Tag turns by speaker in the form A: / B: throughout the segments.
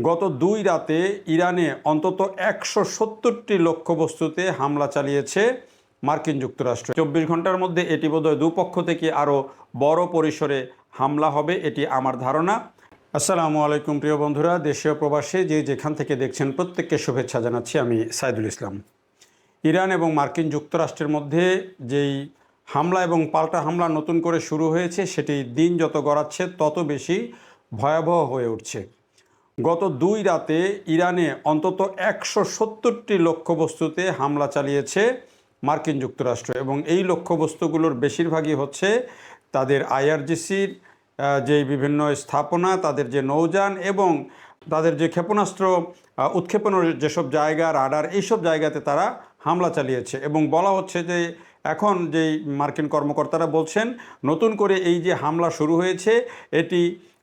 A: গত 2 রাতে ইরানে অন্তত 170টি লক্ষ্যবস্তুতে হামলা চালিয়েছে মার্কিন যুক্তরাষ্ট্র। 24 ঘন্টার মধ্যে এটি বোধহয় দুপক্ষ থেকে আরও বড় পরিসরে হামলা হবে, এটি আমার ধারণা। আসসালামু আলাইকুম প্রিয় বন্ধুরা, দেশীয় প্রবাসী যে যেখান থেকে দেখছেন প্রত্যেককে শুভেচ্ছা জানাচ্ছি। আমি সাইদুল ইসলাম। ইরান এবং মার্কিন যুক্তরাষ্ট্রের মধ্যে যেই হামলা এবং পাল্টা হামলা নতুন করে শুরু হয়েছে, সেটি দিন যত গড়াচ্ছে তত বেশি ভয়াবহ হয়ে উঠছে। গত 2 রাতে ইরানে অন্তত 170টি লক্ষ্যবস্তুতে হামলা চালিয়েছে মার্কিন যুক্তরাষ্ট্র এবং এই লক্ষ্যবস্তুগুলোর বেশিরভাগই হচ্ছে তাদের আইআরজিসির যেই বিভিন্ন স্থাপনা, তাদের যে নৌযান এবং তাদের যে ক্ষেপণাস্ত্র উৎক্ষেপণের যেসব জায়গা, রাডার, এইসব জায়গাতে তারা হামলা চালিয়েছে। এবং বলা হচ্ছে যে এখন যেই মার্কিন কর্মকর্তারা বলছেন, নতুন করে এই যে হামলা শুরু হয়েছে এটি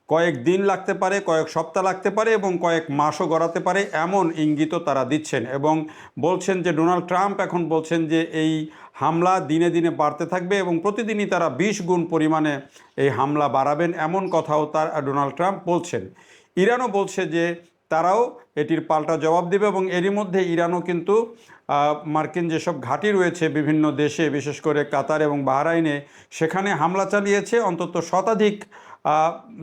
A: কয়েক দিন লাগতে পারে, কয়েক সপ্তাহ লাগতে পারে এবং কয়েক মাসও গড়াতে পারে, এমন ইঙ্গিতও তারা দিচ্ছেন। এবং বলছেন যে ডোনাল্ড ট্রাম্প এখন বলছেন যে এই হামলা দিনে দিনে বাড়তে থাকবে এবং প্রতিদিনই তারা 20 গুণ পরিমাণে এই হামলা বাড়াবেন, এমন কথাও ডোনাল্ড ট্রাম্প বলছেন। ইরানও বলছে যে তারাও এটির পাল্টা জবাব দেবে এবং এরই মধ্যে ইরানও কিন্তু মার্কিন যেসব ঘাঁটি রয়েছে বিভিন্ন দেশে, বিশেষ করে কাতার এবং বাহরাইনে, সেখানে হামলা চালিয়েছে। অন্তত শতাধিক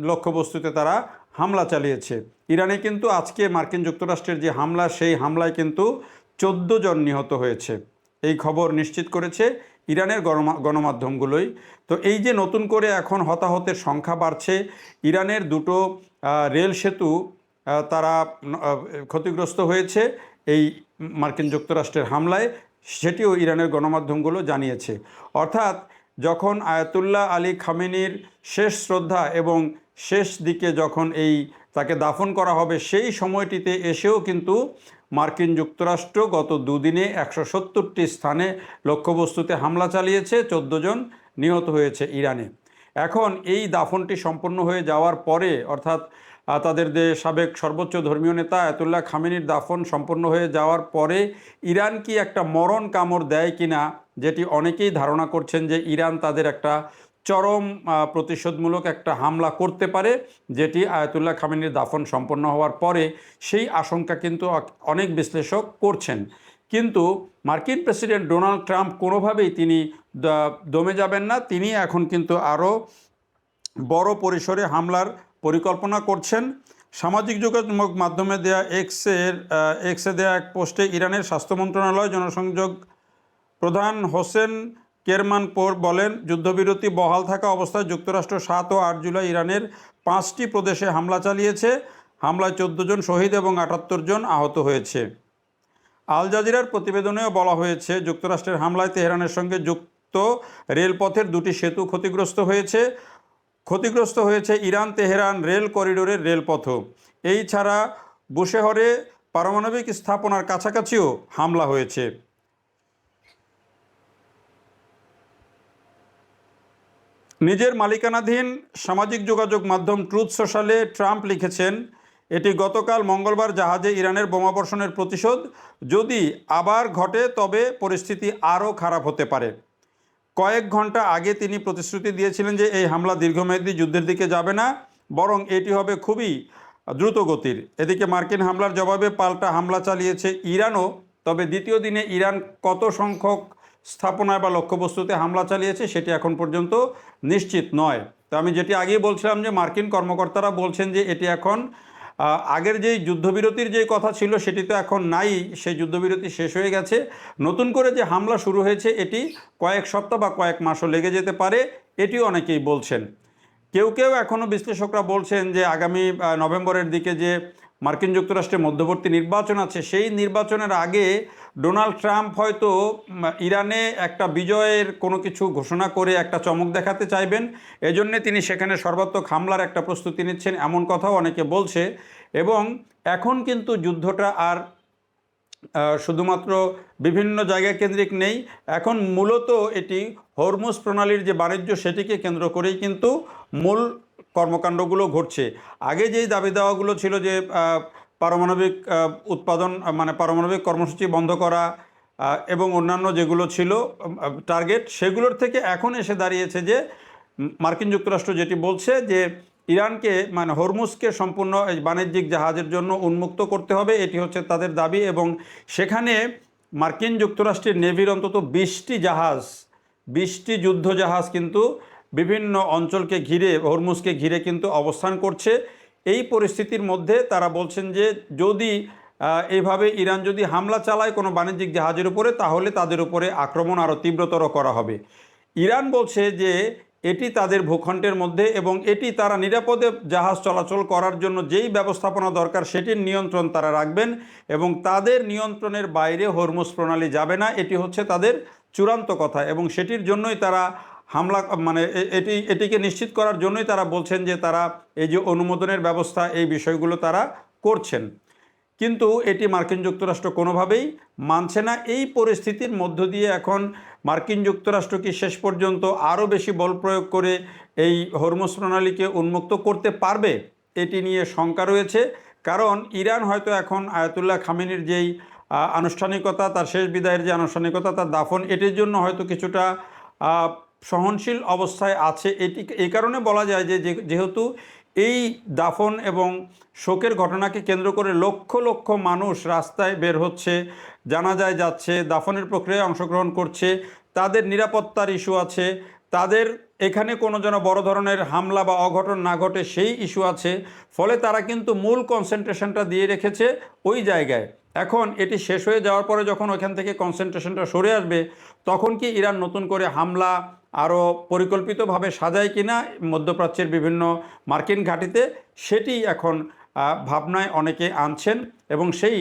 A: লক্ষ্যবস্তুতে তারা হামলা চালিয়েছে। ইরানে কিন্তু আজকে মার্কিন যুক্তরাষ্ট্রের যে হামলা, সেই হামলায় কিন্তু 14 জন নিহত হয়েছে, এই খবর নিশ্চিত করেছে ইরানের গণমাধ্যমগুলোই। তো এই যে নতুন করে এখন হতাহতের সংখ্যা বাড়ছে, ইরানের দুটো রেল সেতু তারা ক্ষতিগ্রস্ত হয়েছে এই মার্কিন যুক্তরাষ্ট্রের হামলায়, সেটিও ইরানের গণমাধ্যমগুলো জানিয়েছে। অর্থাৎ যখন আয়াতুল্লাহ আলী খামেনির শেষ শ্রদ্ধা এবং শেষ দিকে যখন তাকে দাফন করা হবে, সেই সময়টিতে এসেও কিন্তু মার্কিন যুক্তরাষ্ট্র গত দুদিনে 170টি স্থানে লক্ষ্যবস্তুতে হামলা চালিয়েছে, 14 জন নিহত হয়েছে ইরানে। এখন এই দাফনটি সম্পন্ন হয়ে যাওয়ার পরে, অর্থাৎ তাদের যে সাবেক সর্বোচ্চ ধর্মীয় নেতা আয়াতুল্লাহ খামেনির দাফন সম্পন্ন হয়ে যাওয়ার পরে ইরান কি একটা মরণ কামড় দেয় কিনা, যেটি অনেকেই ধারণা করছেন যে ইরান তাদের একটা চরম প্রতিশোধমূলক একটা হামলা করতে পারে, যেটি আয়াতুল্লাহ খামেনির দাফন সম্পন্ন হওয়ার পরে, সেই আশঙ্কা কিন্তু অনেক বিশ্লেষক করছেন। কিন্তু মার্কিন প্রেসিডেন্ট ডোনাল্ড ট্রাম্প কোনোভাবেই তিনি দমে যাবেন না। তিনি এখন কিন্তু আরও বড় পরিসরে হামলার পরিকল্পনা করছেন। সামাজিক যোগাযোগ মাধ্যমে দেয়া এক্সে দেয়া এক পোস্টে ইরানের স্বাস্থ্য মন্ত্রণালয় জনসংযোগ প্রধান হোসেন কেরমানপোর বলেন, যুদ্ধবিরতি বহাল থাকা অবস্থায় যুক্তরাষ্ট্র 7 ও 8 জুলাই ইরানের 5টি প্রদেশে হামলা চালিয়েছে। হামলায় 14 জন শহীদ এবং 78 জন আহত হয়েছে। আল জাজিরার প্রতিবেদনেও বলা হয়েছে, যুক্তরাষ্ট্রের হামলায় তেহরানের সঙ্গে যুক্ত রেলপথের 2টি সেতু ক্ষতিগ্রস্ত হয়েছে ইরান তেহরান রেল করিডোরের রেলপথও। এই ছাড়া বুশেহরে পারমাণবিক স্থাপনার কাছাকাছিও হামলা হয়েছে। নিজের মালিকানাধীন সামাজিক যোগাযোগ মাধ্যম ট্রুথ সোশ্যালে ট্রাম্প লিখেছেন, এটি গতকাল মঙ্গলবার জাহাজে ইরানের বোমাবর্ষণের প্রতিশোধ। যদি আবার ঘটে তবে পরিস্থিতি আরও খারাপ হতে পারে। কয়েক ঘন্টা আগে তিনি প্রতিশ্রুতি দিয়েছিলেন যে এই হামলা দীর্ঘমেয়াদী যুদ্ধের দিকে যাবে না, বরং এটি হবে খুবই দ্রুত গতির। এদিকে মার্কিন হামলার জবাবে পাল্টা হামলা চালিয়েছে ইরানও। তবে দ্বিতীয় দিনে ইরান কত সংখ্যক স্থাপনায় বা লক্ষ্যবস্তুতে হামলা চালিয়েছে সেটি এখন পর্যন্ত নিশ্চিত নয়। তো আমি যেটি আগেই বলছিলাম যে মার্কিন কর্মকর্তারা বলছেন যে এটি এখন আগের যেই যুদ্ধবিরতির যে কথা ছিল সেটি তো এখন নাই, সেই যুদ্ধবিরতি শেষ হয়ে গেছে। নতুন করে যে হামলা শুরু হয়েছে এটি কয়েক সপ্তাহ বা কয়েক মাসও লেগে যেতে পারে, এটিও অনেকেই বলছেন। কেউ কেউ এখনও বিশ্লেষকরা বলছেন যে আগামী নভেম্বরের দিকে যে মার্কিন যুক্তরাষ্ট্রের মধ্যবর্তী নির্বাচন আছে, সেই নির্বাচনের আগে ডোনাল্ড ট্রাম্প হয়তো ইরানে একটা বিজয়ের কোনো কিছু ঘোষণা করে একটা চমক দেখাতে চাইবেন। এজন্যে তিনি সেখানে সর্বাত্মক হামলার একটা প্রস্তুতি নিচ্ছেন, এমন কথাও অনেকে বলছে। এবং এখন কিন্তু যুদ্ধটা আর শুধুমাত্র বিভিন্ন জায়গা কেন্দ্রিক নেই, এখন মূলত এটি হরমুজ প্রণালীর যে বাণিজ্য, সেটিকে কেন্দ্র করেই কিন্তু মূল কর্মকাণ্ডগুলো ঘটছে। আগে যেই দাবি দাওয়াগুলো ছিল যে পারমাণবিক উৎপাদন, মানে পারমাণবিক কর্মসূচি বন্ধ করা এবং অন্যান্য যেগুলো ছিল টার্গেট, সেগুলোর থেকে এখন এসে দাঁড়িয়েছে যে মার্কিন যুক্তরাষ্ট্র যেটি বলছে যে ইরানকে মানে হরমুজকে সম্পূর্ণ এই বাণিজ্যিক জাহাজের জন্য উন্মুক্ত করতে হবে, এটি হচ্ছে তাদের দাবি। এবং সেখানে মার্কিন যুক্তরাষ্ট্রের নেভির অন্তত 20টি জাহাজ, 20টি যুদ্ধ জাহাজ কিন্তু বিভিন্ন অঞ্চলকে ঘিরে, হরমুজকে ঘিরে কিন্তু অবস্থান করছে। এই পরিস্থিতির মধ্যে তারা বলছেন যে যদি এইভাবে ইরান যদি হামলা চালায় কোনো বাণিজ্যিক জাহাজের উপরে, তাহলে তাদের উপরে আক্রমণ আরও তীব্রতর করা হবে। ইরান বলছে যে এটি তাদের ভূখণ্ডের মধ্যে এবং এটি তারা নিরাপদে জাহাজ চলাচল করার জন্য যেই ব্যবস্থাপনা দরকার সেটির নিয়ন্ত্রণ তারা রাখবেন এবং তাদের নিয়ন্ত্রণের বাইরে হরমুজ প্রণালী যাবে না, এটি হচ্ছে তাদের চূড়ান্ত কথা। এবং সেটির জন্যই তারা হামলা মানে এটিকে নিশ্চিত করার জন্যই তারা বলছেন যে তারা এই যে অনুমোদনের ব্যবস্থা, এই বিষয়গুলো তারা করছেন। কিন্তু এটি মার্কিন যুক্তরাষ্ট্র কোনোভাবেই মানছে না। এই পরিস্থিতির মধ্য দিয়ে এখন মার্কিন যুক্তরাষ্ট্র কি শেষ পর্যন্ত আরও বেশি বল প্রয়োগ করে এই হরমুজ প্রণালীকে উন্মুক্ত করতে পারবে, এটি নিয়ে শঙ্কা রয়েছে। কারণ ইরান হয়তো এখন আয়াতুল্লাহ খামেনির যেই আনুষ্ঠানিকতা, তার শেষ বিদায়ের যে আনুষ্ঠানিকতা, তার দাফন, এটির জন্য হয়তো কিছুটা সহনশীল অবস্থায় আছে। এটি এই কারণে বলা যায় যে যেহেতু এই দাফন এবং শোকের ঘটনাকে কেন্দ্র করে লক্ষ লক্ষ মানুষ রাস্তায় বের হচ্ছে, জানাজায় যাচ্ছে, দাফনের প্রক্রিয়ায় অংশগ্রহণ করছে, তাদের নিরাপত্তার ইস্যু আছে, তাদের এখানে কোনো যেন বড় ধরনের হামলা বা অঘটন না ঘটে সেই ইস্যু আছে। ফলে তারা কিন্তু মূল কনসেন্ট্রেশনটা দিয়ে রেখেছে ওই জায়গায়। এখন এটি শেষ হয়ে যাওয়ার পরে যখন ওইখান থেকে কনসেন্ট্রেশনটা সরে আসবে, তখন কি ইরান নতুন করে হামলা আরও পরিকল্পিতভাবে সাজায় কিনা মধ্যপ্রাচ্যের বিভিন্ন মার্কিন ঘাঁটিতে, সেটি এখন ভাবনায় অনেকে আনছেন। এবং সেই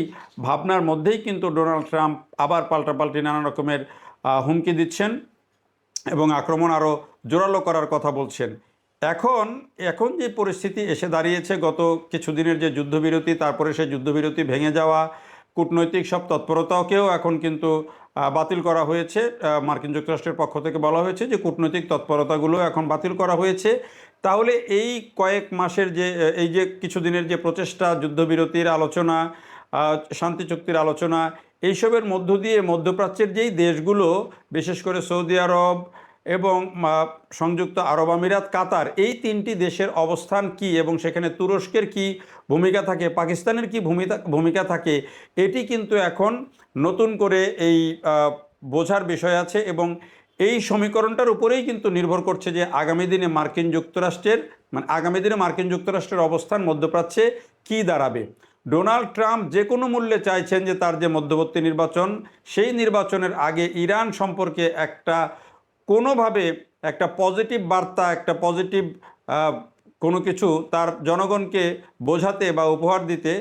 A: ভাবনার মধ্যেই কিন্তু ডোনাল্ড ট্রাম্প আবার পাল্টাপাল্টি নানা রকমের হুমকি দিচ্ছেন এবং আক্রমণ আরও জোরালো করার কথা বলছেন। এখন যে পরিস্থিতি এসে দাঁড়িয়েছে, গত কিছুদিনের যে যুদ্ধবিরতি, তারপরে সেই যুদ্ধবিরতি ভেঙে যাওয়া, কূটনৈতিক সব তৎপরতাকেও এখন কিন্তু বাতিল করা হয়েছে। মার্কিন যুক্তরাষ্ট্রের পক্ষ থেকে বলা হয়েছে যে কূটনৈতিক তৎপরতাগুলো এখন বাতিল করা হয়েছে। তাহলে এই কয়েক মাসের যে এই যে কিছুদিনের যে প্রচেষ্টা, যুদ্ধবিরতির আলোচনা, শান্তি চুক্তির আলোচনা, এইসবের মধ্য দিয়ে মধ্যপ্রাচ্যের যেই দেশগুলো, বিশেষ করে সৌদি আরব এবং সংযুক্ত আরব আমিরাত, কাতার, এই 3টি দেশের অবস্থান কি এবং সেখানে তুরস্কের কি ভূমিকা থাকে, পাকিস্তানের কি ভূমিকা থাকে, এটি কিন্তু এখন নতুন করে এই বোঝার বিষয় আছে। এবং এই সমীকরণটার উপরেই কিন্তু নির্ভর করছে যে আগামী দিনে মার্কিন যুক্তরাষ্ট্রের অবস্থান মধ্যপ্রাচ্যে কি দাঁড়াবে। ডোনাল্ড ট্রাম্প যে কোনো মূল্যে চাইছেন যে তার যে মধ্যবর্তী নির্বাচন, সেই নির্বাচনের আগে ইরান সম্পর্কে কোনোভাবে একটা পজিটিভ বার্তা, একটা পজিটিভ কোনো কিছু তার জনগণকে বোঝাতে বা উপহার দিতে,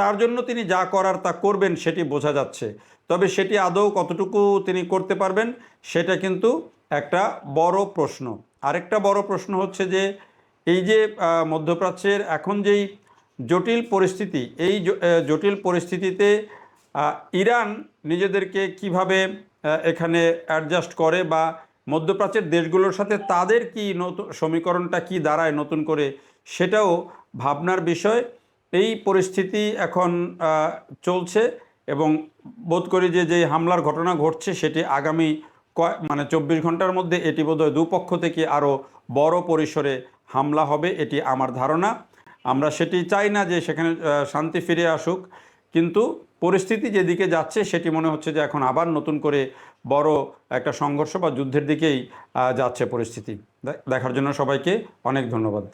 A: তার জন্য তিনি যা করার তা করবেন সেটি বোঝা যাচ্ছে। তবে সেটি আদৌ কতটুকু তিনি করতে পারবেন, সেটা কিন্তু একটা বড় প্রশ্ন। আরেকটা বড় প্রশ্ন হচ্ছে যে এই যে মধ্যপ্রাচ্যের এখন যেই জটিল পরিস্থিতি, এই জটিল পরিস্থিতিতে ইরান নিজেদেরকে কিভাবে এখানে অ্যাডজাস্ট করে বা মধ্যপ্রাচ্যের দেশগুলোর সাথে তাদের কি নতুন সমীকরণটা কি দাঁড়ায় নতুন করে, সেটাও ভাবনার বিষয়। এই পরিস্থিতি এখন চলছে এবং বোধ করি যে হামলার ঘটনা ঘটছে সেটি আগামী 24 ঘন্টার মধ্যে এটি বোধহয় দুপক্ষ থেকে আরও বড় পরিসরে হামলা হবে, এটি আমার ধারণা। আমরা সেটি চাই না যে সেখানে শান্তি ফিরে আসুক, কিন্তু পরিস্থিতি যেদিকে যাচ্ছে সেটি মনে হচ্ছে যে এখন আবার নতুন করে বড় একটা সংঘর্ষ বা যুদ্ধের দিকেই যাচ্ছে পরিস্থিতি। দেখার জন্য সবাইকে অনেক ধন্যবাদ।